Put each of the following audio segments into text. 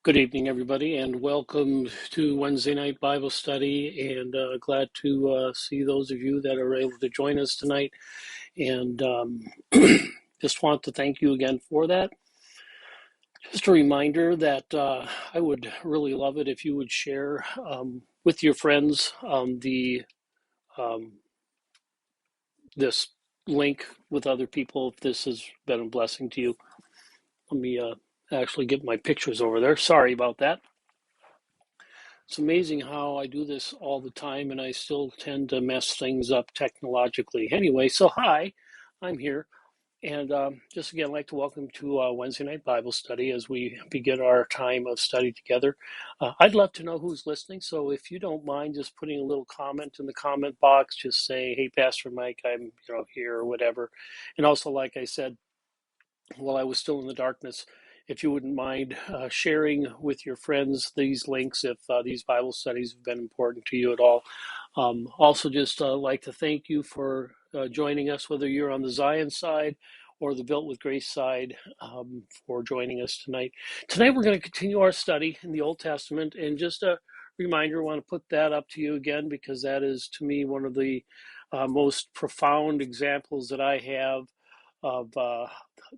Good evening, everybody, and welcome to Wednesday night Bible study. And glad to see those of you that are able to join us tonight. And just want to thank you again for that. Just a reminder that I would really love it if you would share with your friends um, this link with other people if this has been a blessing to you. Let me actually get my pictures over there. Sorry about that. It's amazing how I do this all the time and I still tend to mess things up technologically. Anyway, so hi, I'm here. And just again, I'd like to welcome to Wednesday night Bible study as we begin our time of study together. I'd love to know who's listening. So if you don't mind just putting a little comment in the comment box, just say, hey, Pastor Mike, I'm here or whatever. And also, like I said, while I was still in the darkness, if you wouldn't mind sharing with your friends these links if these Bible studies have been important to you at all. Also, just like to thank you for joining us, whether you're on the Zion side or the Built with Grace side, for joining us tonight. Tonight, we're going to continue our study in the Old Testament, and just a reminder, I want to put that up to you again because that is, to me, one of the most profound examples that I have of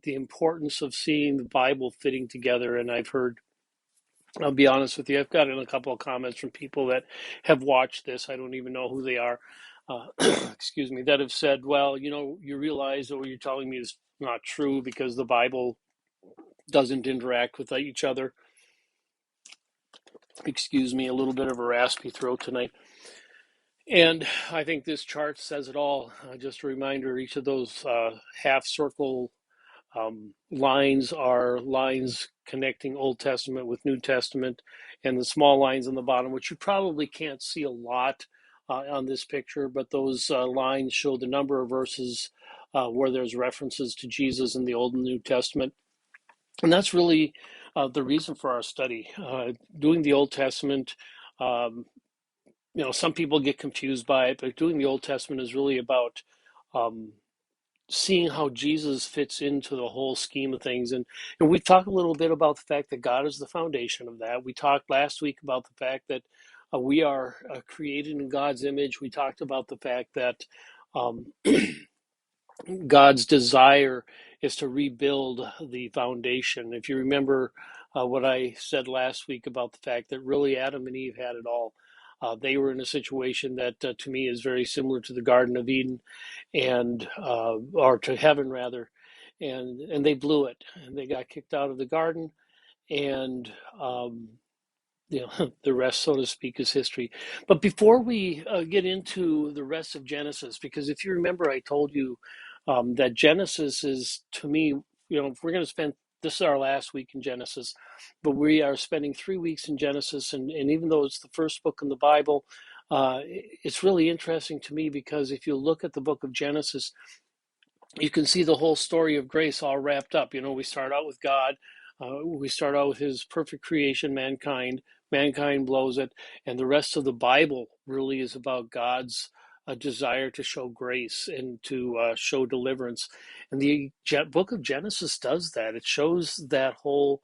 the importance of seeing the Bible fitting together. And I'll be honest with you, I've gotten a couple of comments from people that have watched this. I don't even know who they are, excuse me, that have said, well, you realize that what you're telling me is not true because the Bible doesn't interact with each other. Excuse me, a little bit of a raspy throat tonight. And I think this chart says it all. Just a reminder, each of those half circle lines are lines connecting Old Testament with New Testament, and the small lines on the bottom, which you probably can't see a lot on this picture, but those lines show the number of verses where there's references to Jesus in the Old and New Testament. And that's really the reason for our study. Doing the Old Testament, um, some people get confused by it, but doing the Old Testament is really about um, seeing how Jesus fits into the whole scheme of things. And we talked a little bit about the fact that God is the foundation of that. We talked last week about the fact that we are created in God's image. We talked about the fact that um, God's desire is to rebuild the foundation. If you remember what I said last week about the fact that really Adam and Eve had it all. They were in a situation that to me is very similar to the Garden of Eden and or to heaven rather, and they blew it and they got kicked out of the garden, and the rest, so to speak, is history. But before we get into the rest of Genesis, because if you remember, I told you that Genesis is, to me, if we're going to spend, this is our last week in Genesis, but we are spending 3 weeks in Genesis, and even though it's the first book in the Bible, it's really interesting to me because if you look at the book of Genesis, you can see the whole story of grace all wrapped up. We start out with God. We start out with his perfect creation, mankind. Mankind blows it. And the rest of the Bible really is about God's desire to show grace and to show deliverance. And the book of Genesis does that. It shows that whole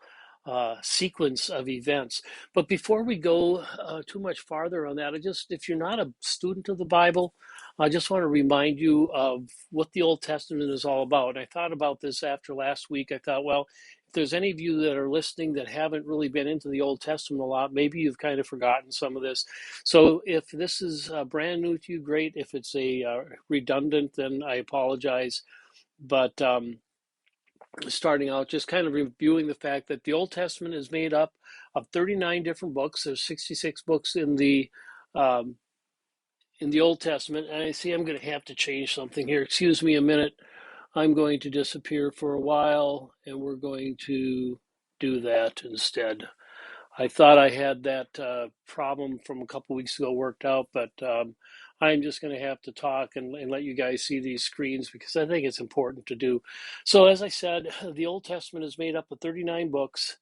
sequence of events. But before we go too much farther on that, if you're not a student of the Bible, I just want to remind you of what the Old Testament is all about. And I thought about this after last week. I thought, well, if there's any of you that are listening that haven't really been into the Old Testament a lot, maybe you've kind of forgotten some of this. So if this is brand new to you, great. If it's a redundant, then I apologize. But starting out, just kind of reviewing the fact that the Old Testament is made up of 39 different books. There's 66 books um, in the Old Testament. And I see I'm going to have to change something here. Excuse me a minute. I'm going to disappear for a while, and we're going to do that instead. I thought I had that problem from a couple weeks ago worked out, but I'm just going to have to talk and let you guys see these screens because I think it's important to do. So, as I said, the Old Testament is made up of 39 books,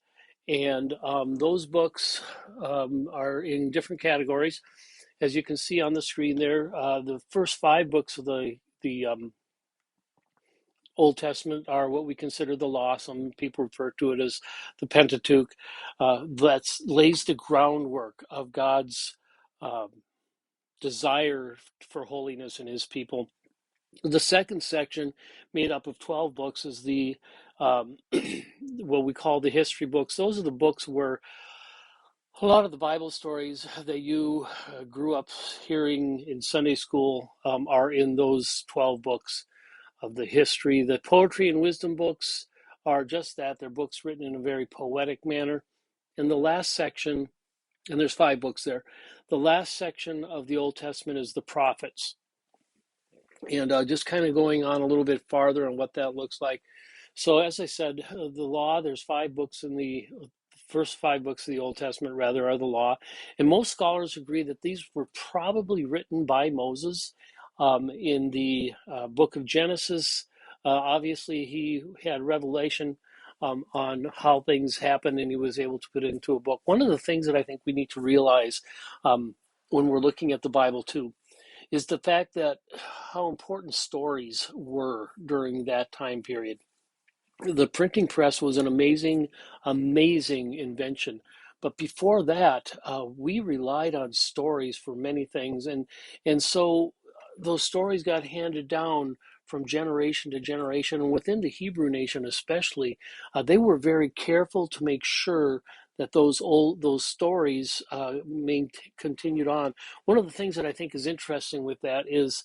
and those books are in different categories. As you can see on the screen there, the first 5 books of the Old Testament are what we consider the law. Some people refer to it as the Pentateuch. That lays the groundwork of God's um, desire for holiness in his people. The second section, made up of 12 books, is the what we call the history books. Those are the books where a lot of the Bible stories that you grew up hearing in Sunday school are in those 12 books of the history. The poetry and wisdom books are just that. They're books written in a very poetic manner. And the last section, and there's 5 books there, the last section of the Old Testament is the prophets. And just kind of going on a little bit farther on what that looks like. So as I said, the law, there's 5 books in the first 5 books of the Old Testament, rather, are the law. And most scholars agree that these were probably written by Moses in the book of Genesis. Obviously, he had revelation on how things happened, and he was able to put it into a book. One of the things that I think we need to realize when we're looking at the Bible, too, is the fact that how important stories were during that time period. The printing press was an amazing, amazing invention. But before that, we relied on stories for many things, and so those stories got handed down from generation to generation. And within the Hebrew nation, especially, they were very careful to make sure that those stories continued on. One of the things that I think is interesting with that is,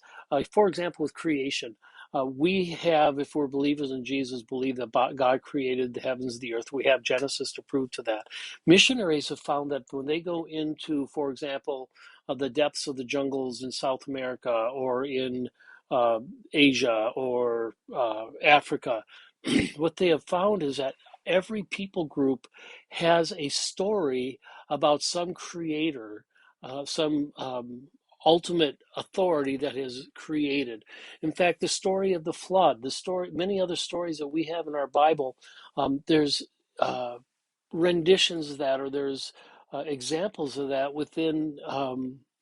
for example, with creation. We have, if we're believers in Jesus, believe that God created the heavens and the earth. We have Genesis to prove to that. Missionaries have found that when they go into, for example, the depths of the jungles in South America or in Asia or Africa, what they have found is that every people group has a story about some creator, some ultimate authority that has created. In fact, the story of the flood, many other stories that we have in our Bible, there's renditions of that, or there's examples of that within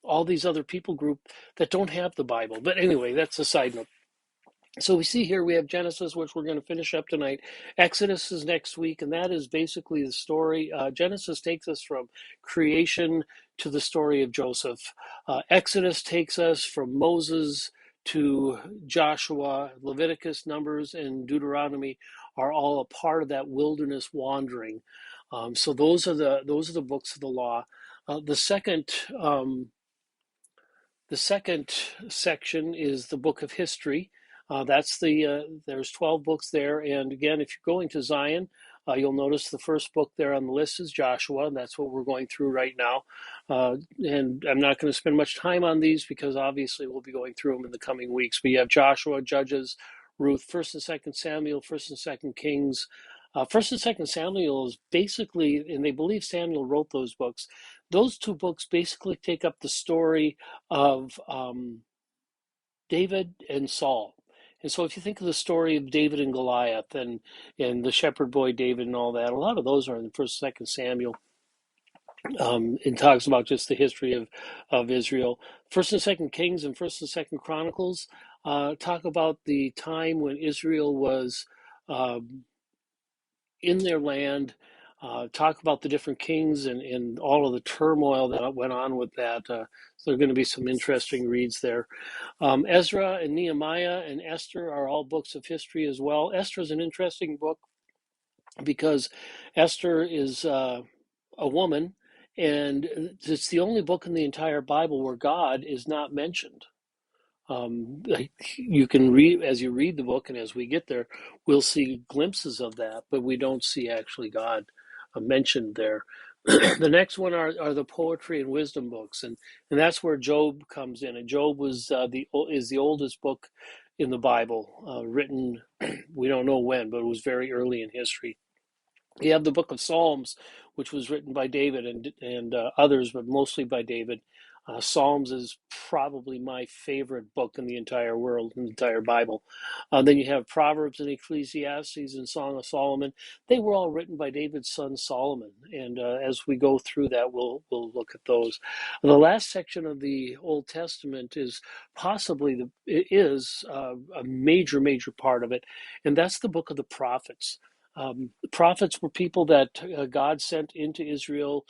all these other people group that don't have the Bible. But anyway, that's a side note. So we see here we have Genesis, which we're going to finish up tonight. Exodus is next week, and that is basically the story. Genesis takes us from creation to the story of Joseph. Exodus takes us from Moses to Joshua. Leviticus, Numbers, and Deuteronomy are all a part of that wilderness wandering. So those are the books of the law. The second section is the book of history. There's 12 books there. And again, if you're going to Zion, you'll notice the first book there on the list is Joshua, and that's what we're going through right now. And I'm not going to spend much time on these because obviously we'll be going through them in the coming weeks. But you have Joshua, Judges, Ruth, 1st and 2nd Samuel, 1st and 2nd Kings. 1st and 2nd Samuel is basically, and they believe Samuel wrote those books. Those 2 books basically take up the story of David and Saul. And so if you think of the story of David and Goliath and the shepherd boy David and all that, a lot of those are in 1st, 2nd Samuel. It talks about just the history of Israel. 1st and 2nd Kings and 1st and 2nd Chronicles talk about the time when Israel was in their land, talk about the different kings and all of the turmoil that went on with that. So there are going to be some interesting reads there. Ezra and Nehemiah and Esther are all books of history as well. Esther is an interesting book because Esther is a woman, and it's the only book in the entire Bible where God is not mentioned. You can read, as you read the book, and as we get there, we'll see glimpses of that, but we don't see actually God mentioned there. The next one are the poetry and wisdom books, and that's where Job comes in. And Job is the oldest book in the Bible, written. We don't know when, but it was very early in history. You have the book of Psalms, which was written by David and others, but mostly by David. Psalms is probably my favorite book in the entire world, in the entire Bible. Then you have Proverbs and Ecclesiastes and Song of Solomon. They were all written by David's son Solomon, and as we go through that, we'll look at those. The last section of the Old Testament is possibly a major part of it, and that's the book of the prophets. The prophets were people that God sent into Israel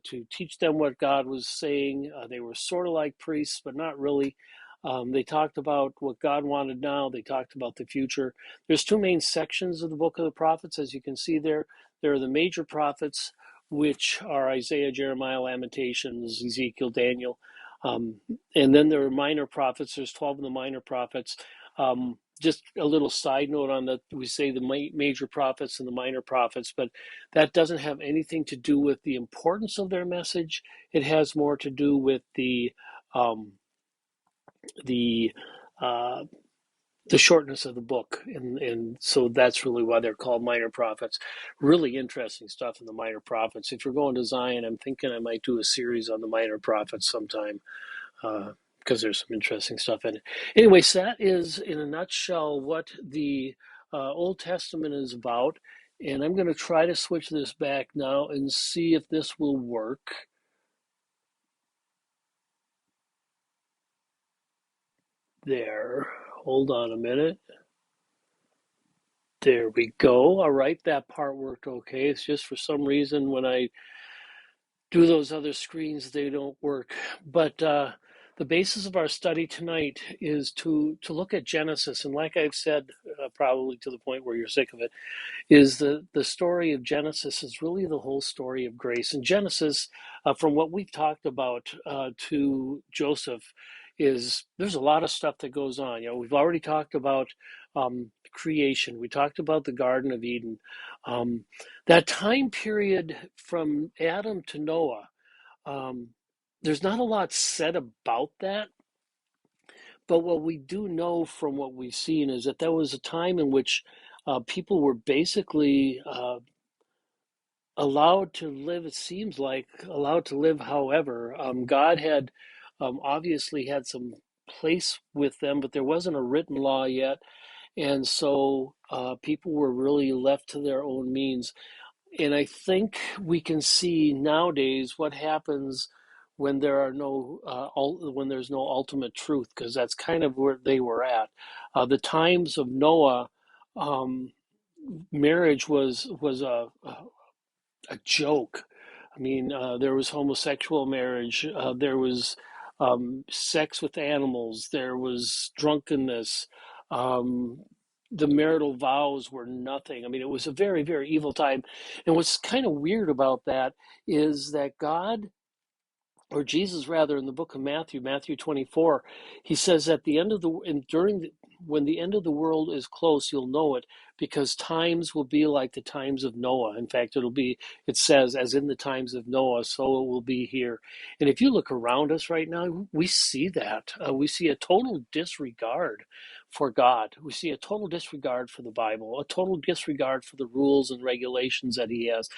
to teach them what God was saying. They were sort of like priests, but not really. They talked about what God wanted now. They talked about the future. There's two main sections of the book of the prophets, as you can see there. There are the major prophets, which are Isaiah, Jeremiah, Lamentations, Ezekiel, Daniel. And then there are minor prophets. There's 12 of the minor prophets. Just a little side note on that, we say the major prophets and the minor prophets, but that doesn't have anything to do with the importance of their message. It has more to do with um, the uh, the shortness of the book, and so that's really why they're called minor prophets. Really interesting stuff in the minor prophets. If you're going to Zion, I'm thinking I might do a series on the minor prophets sometime, because there's some interesting stuff in it. Anyway, so that is, in a nutshell, what the Old Testament is about. And I'm going to try to switch this back now and see if this will work. There. Hold on a minute. There we go. All right, that part worked okay. It's just for some reason when I do those other screens, they don't work. But the basis of our study tonight is to look at Genesis. And like I've said, probably to the point where you're sick of it, is the story of Genesis is really the whole story of grace. And Genesis, from what we've talked about to Joseph, is there's a lot of stuff that goes on. You know, we've already talked about creation. We talked about the Garden of Eden. Um, that time period from Adam to Noah, um, there's not a lot said about that. But what we do know from what we've seen is that there was a time in which people were basically allowed to live, it seems like, allowed to live however. God had obviously had some place with them, but there wasn't a written law yet. And so people were really left to their own means. And I think we can see nowadays what happens when there are no when there's no ultimate truth, because that's kind of where they were at. The times of Noah, um, marriage was a joke. I mean, there was homosexual marriage, there was sex with animals, there was drunkenness. Um, the marital vows were nothing. I mean, it was a very evil time. And what's kind of weird about that is that God, or Jesus rather, in the book of Matthew, Matthew 24, he says at the end of the and during the, when the end of the world is close, you'll know it, because times will be like the times of Noah. In fact, it says, as in the times of Noah, so it will be here. And if you look around us right now, we see that. We see a total disregard for God. We see a total disregard for the Bible, a total disregard for the rules and regulations that he has.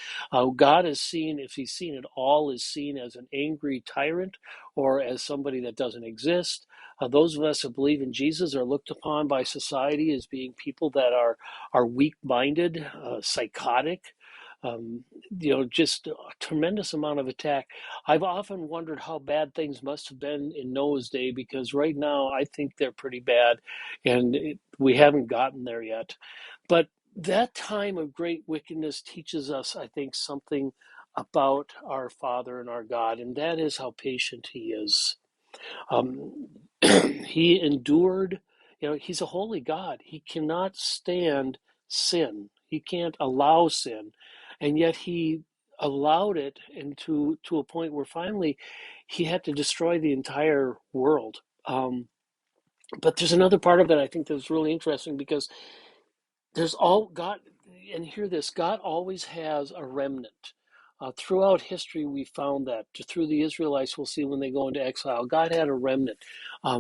God is seen, if he's seen at all, is seen as an angry tyrant or as somebody that doesn't exist. Those of us who believe in Jesus are looked upon by society as being people that are weak-minded, psychotic, just a tremendous amount of attack. I've often wondered how bad things must have been in Noah's day, because right now I think they're pretty bad, and we haven't gotten there yet. But that time of great wickedness teaches us, I think, something about our Father and our God, and that is how patient He is. Um, he endured, He's a holy God. He cannot stand sin, He can't allow sin, and yet He allowed it, and to a point where finally He had to destroy the entire world. But there's another part of it I think that's really interesting, because there's all God, and hear this, God always has a remnant. Throughout history, we found that through the Israelites, we'll see when they go into exile, God had a remnant.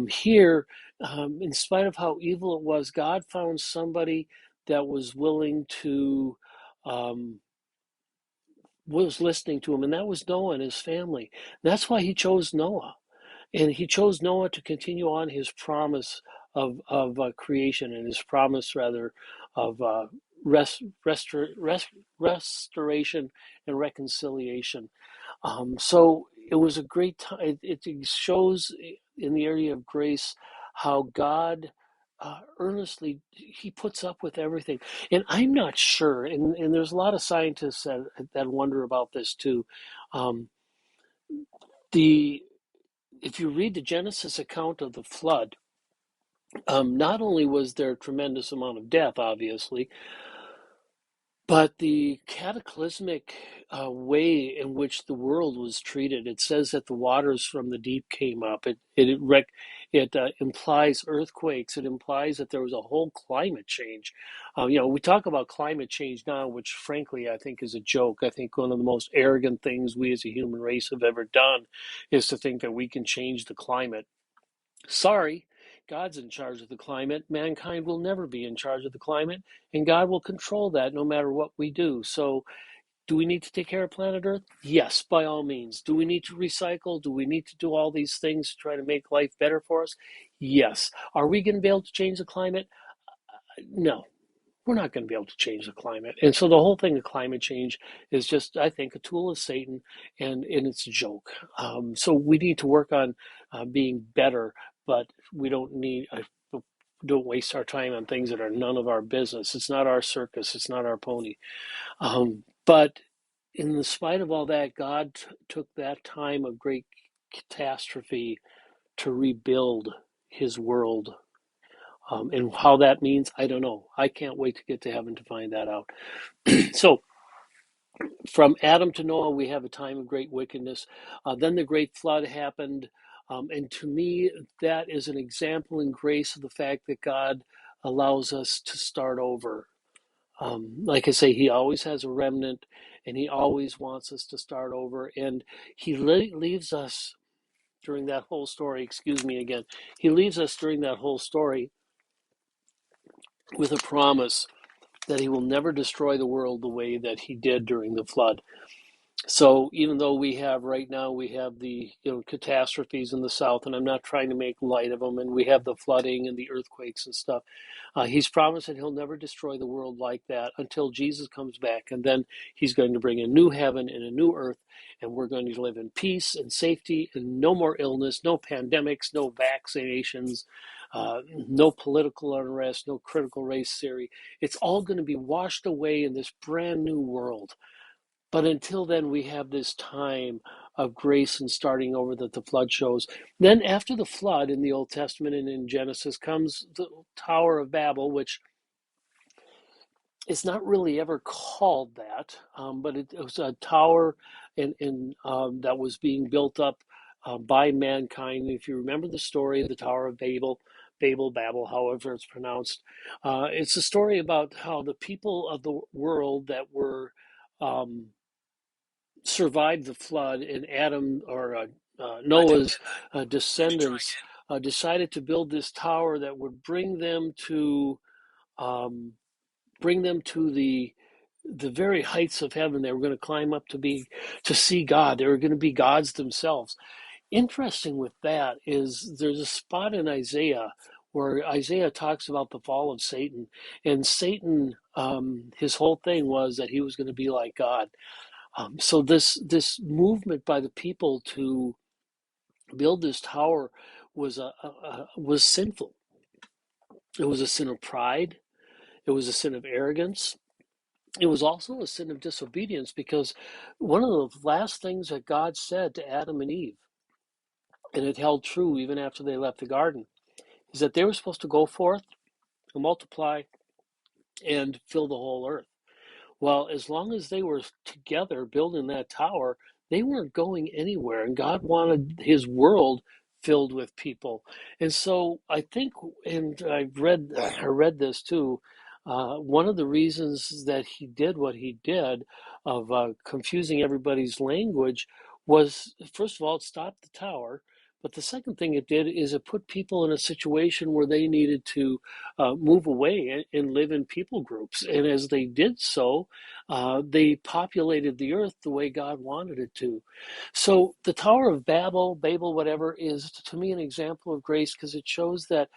Here, in spite of how evil it was, God found somebody that was willing to, um, was listening to him, and that was Noah and his family. That's why he chose Noah. And he chose Noah to continue on his promise of creation, and his promise, rather, of rest, restoration and reconciliation. So it was a great time. It shows in the area of grace how God earnestly he puts up with everything. And I'm not sure, and there's a lot of scientists that wonder about this too. Um, the If you read the Genesis account of the flood, not only was there a tremendous amount of death, obviously, but the cataclysmic way in which the world was treated. It says that the waters from the deep came up. It implies earthquakes. It implies that there was a whole climate change. We talk about climate change now, which frankly I think is a joke. I think one of the most arrogant things we as a human race have ever done is to think that we can change the climate. Sorry, God's in charge of the climate. Mankind will never be in charge of the climate, and God will control that no matter what we do. So, do we need to take care of planet Earth? Yes, by all means. Do we need to recycle? Do we need to do all these things to try to make life better for us? Yes. Are we going to be able to change the climate? No, we're not going to be able to change the climate. And so the whole thing of climate change is just, I think, a tool of Satan, and it's a joke. So we need to work on being better, but we don't waste our time on things that are none of our business. It's not our circus. It's not our pony. But in the spite of all that, God took that time of great catastrophe to rebuild his world. And how that means, I don't know. I can't wait to get to heaven to find that out. So, from Adam to Noah, we have a time of great wickedness. Then the great flood happened. And to me, that is an example in grace of the fact that God allows us to start over. Like I say, he always has a remnant, and he always wants us to start over. And he leaves us during that whole story, excuse me again, he leaves us during that whole story with a promise that he will never destroy the world the way that he did during the flood. So even though we have the catastrophes in the south, and I'm not trying to make light of them, and we have the flooding and the earthquakes and stuff, he's promised that he'll never destroy the world like that until Jesus comes back, and then he's going to bring a new heaven and a new earth, and we're going to live in peace and safety, and no more illness, no pandemics, no vaccinations, no political unrest, no critical race theory. It's all going to be washed away in this brand new world. But until then, we have this time of grace and starting over that the flood shows. Then, after the flood in the Old Testament and in Genesis, comes the Tower of Babel, which is not really ever called that, but it was a tower that was being built up by mankind. If you remember the story of the Tower of Babel, however it's pronounced, it's a story about how the people of the world that were um, survived the flood, and Adam or Noah's descendants decided to build this tower that would um, bring them to the very heights of heaven. They were going to climb up to see God. They were going to be gods themselves. Interesting with that is there's a spot in Isaiah where Isaiah talks about the fall of Satan, and Satan, his whole thing was that he was going to be like God. So this movement by the people to build this tower was sinful. It was a sin of pride. It was a sin of arrogance. It was also a sin of disobedience, because one of the last things that God said to Adam and Eve, and it held true even after they left the garden, is that they were supposed to go forth and multiply and fill the whole earth. Well, as long as they were together building that tower, they weren't going anywhere, and God wanted his world filled with people. And so I think, and I read this too. One of the reasons that he did what he did, of confusing everybody's language, was, first of all, it stopped the tower, But the second thing it did is it put people in a situation where they needed to move away and live in people groups. And as they did so, they populated the earth the way God wanted it to. So the Tower of Babel, whatever, is to me an example of grace because it shows that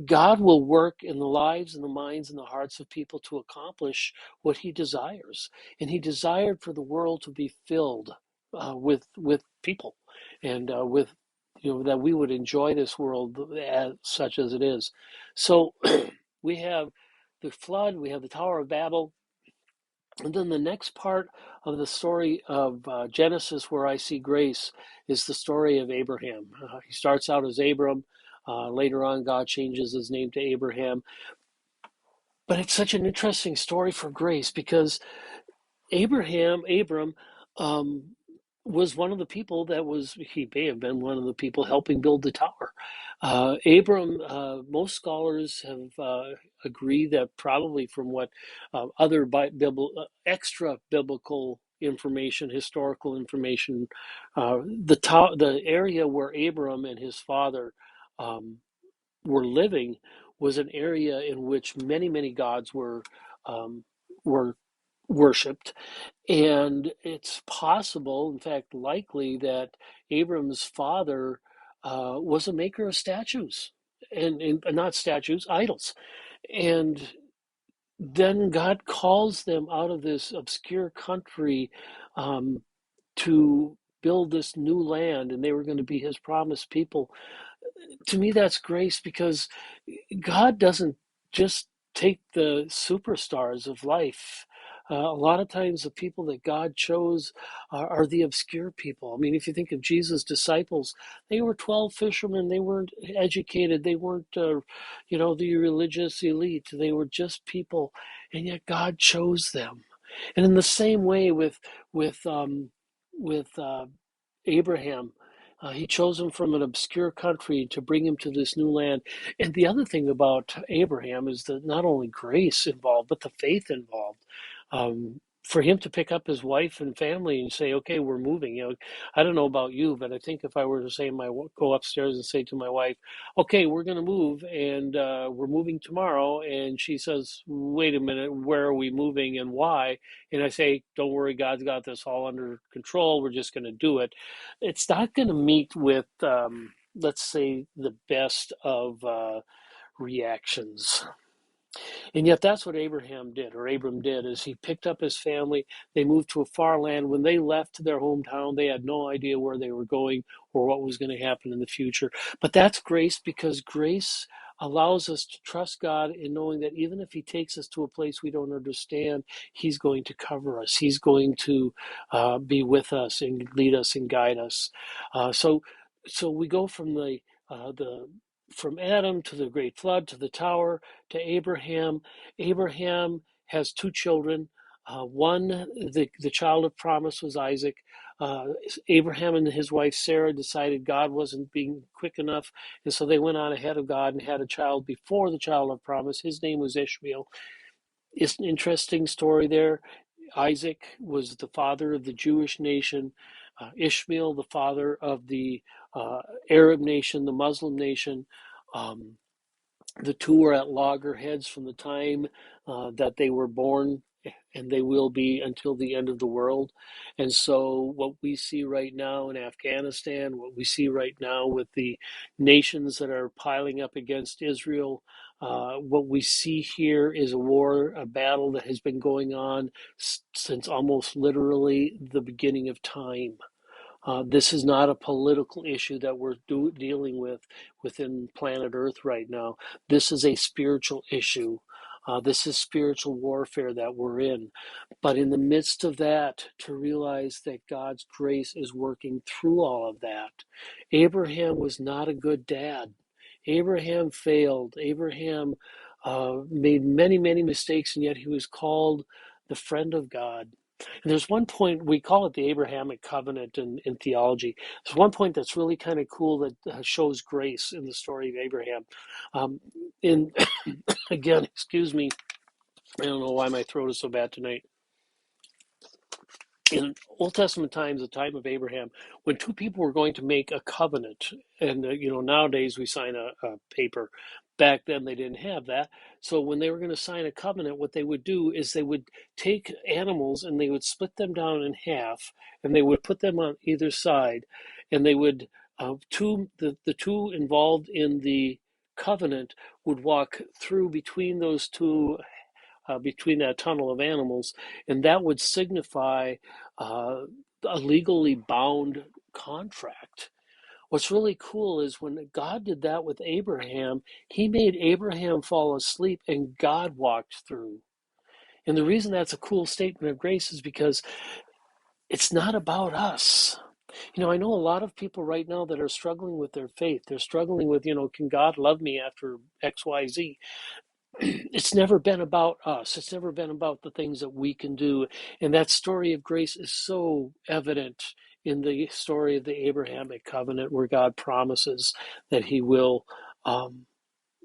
God will work in the lives and the minds and the hearts of people to accomplish what He desires, and He desired for the world to be filled with people, and with that we would enjoy this world as such as it is. So we have the flood, we have the Tower of Babel, and then the next part of the story of Genesis, where I see grace, is the story of Abraham. He starts out as Abram. Later on, God changes his name to Abraham. But it's such an interesting story for grace because Abram, um, was one of the people he may have been one of the people helping build the tower. Most scholars have agreed that probably from what other extra biblical information, historical information, the area where Abram and his father um, were living was an area in which many gods um, were worshipped, and it's possible, in fact, likely, that Abram's father was a maker of statues, and not statues, idols. And then God calls them out of this obscure country um, to build this new land, and they were going to be His promised people. To me, that's grace because God doesn't just take the superstars of life. A lot of times, the people that God chose are the obscure people. I mean, if you think of Jesus' disciples, they were 12 fishermen. They weren't educated. They weren't, the religious elite. They were just people, and yet God chose them. And in the same way with with Abraham. He chose him from an obscure country to bring him to this new land. And the other thing about Abraham is that not only grace involved, but the faith involved. For him to pick up his wife and family and say, "Okay, we're moving." I don't know about you, but I think if I were to go upstairs and say to my wife, "Okay, we're going to move, and we're moving tomorrow," and she says, "Wait a minute, where are we moving and why?" And I say, "Don't worry, God's got this all under control. We're just going to do it." It's not going to meet with, let's say, the best of reactions. And yet that's what Abram did, is he picked up his family. They moved to a far land. When they left their hometown, they had no idea where they were going or what was going to happen in the future. But that's grace, because grace allows us to trust God in knowing that even if He takes us to a place we don't understand, He's going to cover us. He's going to be with us and lead us and guide us. So we go from the from Adam to the great flood to the tower to Abraham. Abraham has two children. One, the child of promise, was Isaac. Uh, Abraham and his wife Sarah decided God wasn't being quick enough, and so they went on ahead of God and had a child before the child of promise. His name was Ishmael. It's an interesting story there. Isaac was the father of the Jewish nation, Ishmael, the father of the uh, Arab nation, the Muslim nation. Um, the two were at loggerheads from the time that they were born, and they will be until the end of the world. And so, what we see right now in Afghanistan, what we see right now with the nations that are piling up against Israel, what we see here is a war, a battle that has been going on since almost literally the beginning of time. This is not a political issue that we're dealing with within planet Earth right now. This is a spiritual issue. This is spiritual warfare that we're in. But in the midst of that, to realize that God's grace is working through all of that. Abraham was not a good dad. Abraham failed. Abraham made many mistakes, and yet he was called the friend of God. And there's one point, we call it the Abrahamic Covenant in theology. There's one point that's really kind of cool that shows grace in the story of Abraham. Um, in Again, excuse me, I don't know why my throat is so bad tonight. in Old Testament times, the time of Abraham, when two people were going to make a covenant, and nowadays we sign a paper. Back then they didn't have that. So when they were going to sign a covenant, what they would do is they would take animals and they would split them down in half, and they would put them on either side, and they would the two involved in the covenant would walk through between those two between that tunnel of animals, and that would signify uh, a legally bound contract. What's really cool is when God did that with Abraham, he made Abraham fall asleep and God walked through. And the reason that's a cool statement of grace is because it's not about us. I know a lot of people right now that are struggling with their faith. They're struggling with, can God love me after XYZ? It's never been about us. It's never been about the things that we can do. And that story of grace is so evident in the story of the Abrahamic Covenant, where God promises that um,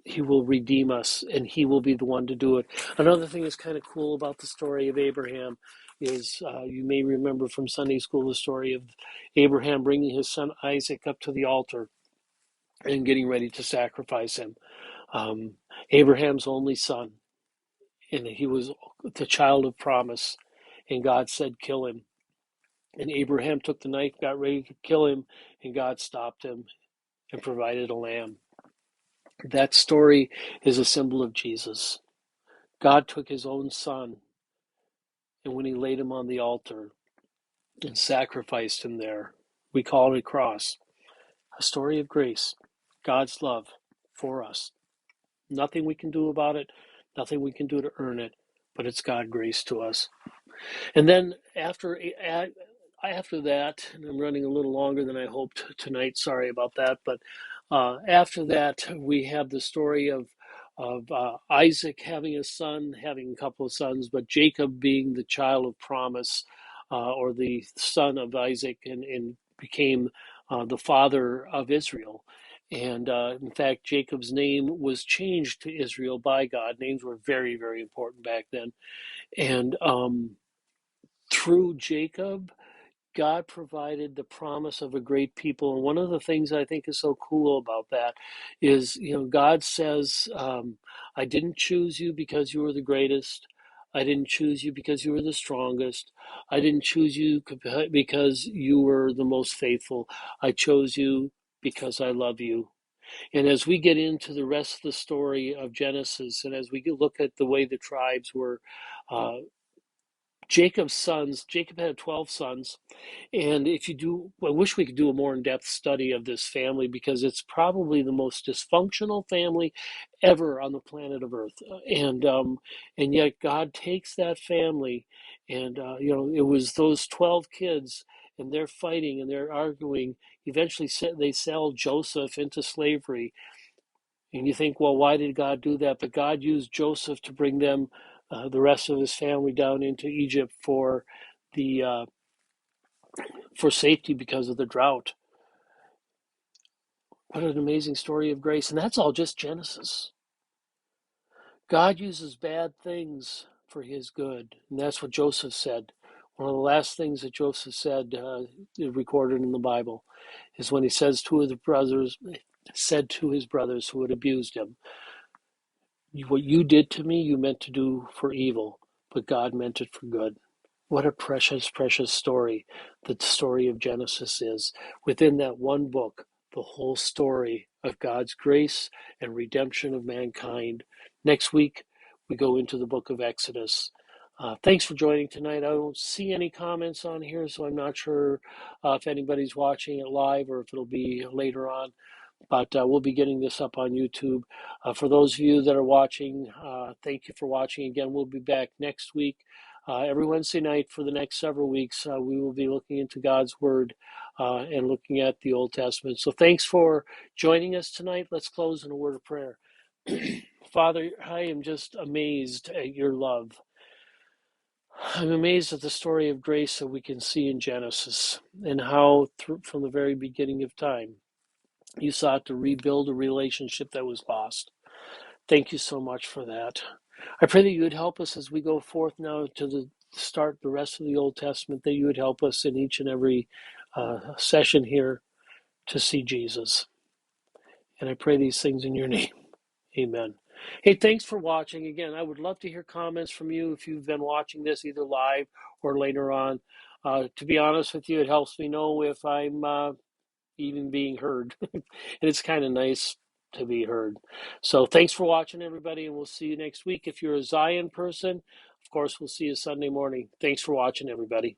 He will redeem us, and He will be the one to do it. Another thing that's kind of cool about the story of Abraham is you may remember from Sunday school the story of Abraham bringing his son Isaac up to the altar and getting ready to sacrifice him. Abraham's only son, and he was the child of promise, and God said, kill him. And Abraham took the knife, got ready to kill him, and God stopped him and provided a lamb. That story is a symbol of Jesus. God took his own son, and when he laid him on the altar and sacrificed him there, we call it a cross, a story of grace, God's love for us. Nothing we can do about it, nothing we can do to earn it, but it's God's grace to us. And then after that, and I'm running a little longer than I hoped tonight. Sorry about that. But after that, we have the story of Isaac having a son, having a couple of sons, but Jacob being the child of promise, or the son of Isaac, and became the father of Israel. And in fact, Jacob's name was changed to Israel by God. Names were very, very important back then. And through Jacob, God provided the promise of a great people. And one of the things I think is so cool about that is, God says, I didn't choose you because you were the greatest. I didn't choose you because you were the strongest. I didn't choose you because you were the most faithful. I chose you because I love you. And as we get into the rest of the story of Genesis, and as we look at the way the tribes were, uh, Jacob had 12 sons. And if you do, I wish we could do a more in-depth study of this family, because it's probably the most dysfunctional family ever on the planet of Earth. And yet God takes that family, and it was those 12 kids, and they're fighting and they're arguing. Eventually, they sell Joseph into slavery, and you think, well, why did God do that? But God used Joseph to bring them, the rest of his family, down into Egypt the for safety because of the drought. What an amazing story of grace. And that's all just Genesis. God uses bad things for his good. And that's what Joseph said. One of the last things that Joseph said, recorded in the Bible, is when he said to his brothers who had abused him, what you did to me, you meant to do for evil, but God meant it for good. What a precious, precious story the story of Genesis is. Within that one book, the whole story of God's grace and redemption of mankind. Next week, we go into the book of Exodus. Thanks for joining tonight. I don't see any comments on here, so I'm not sure if anybody's watching it live or if it'll be later on. But we'll be getting this up on YouTube. For those of you that are watching, thank you for watching again. We'll be back next week. Every Wednesday night for the next several weeks, we will be looking into God's Word and looking at the Old Testament. So thanks for joining us tonight. Let's close in a word of prayer. Father, I am just amazed at your love. I'm amazed at the story of grace that we can see in Genesis, and how from the very beginning of time, you sought to rebuild a relationship that was lost. Thank you so much for that. I pray that you would help us as we go forth now to start the rest of the Old Testament, that you would help us in each and every session here to see Jesus. And I pray these things in your name. Amen. Hey, thanks for watching. Again, I would love to hear comments from you if you've been watching this either live or later on. To be honest with you, it helps me know if I'm even being heard. And it's kind of nice to be heard. So thanks for watching, everybody, and we'll see you next week. If you're a Zion person, of course, we'll see you Sunday morning. Thanks for watching, everybody.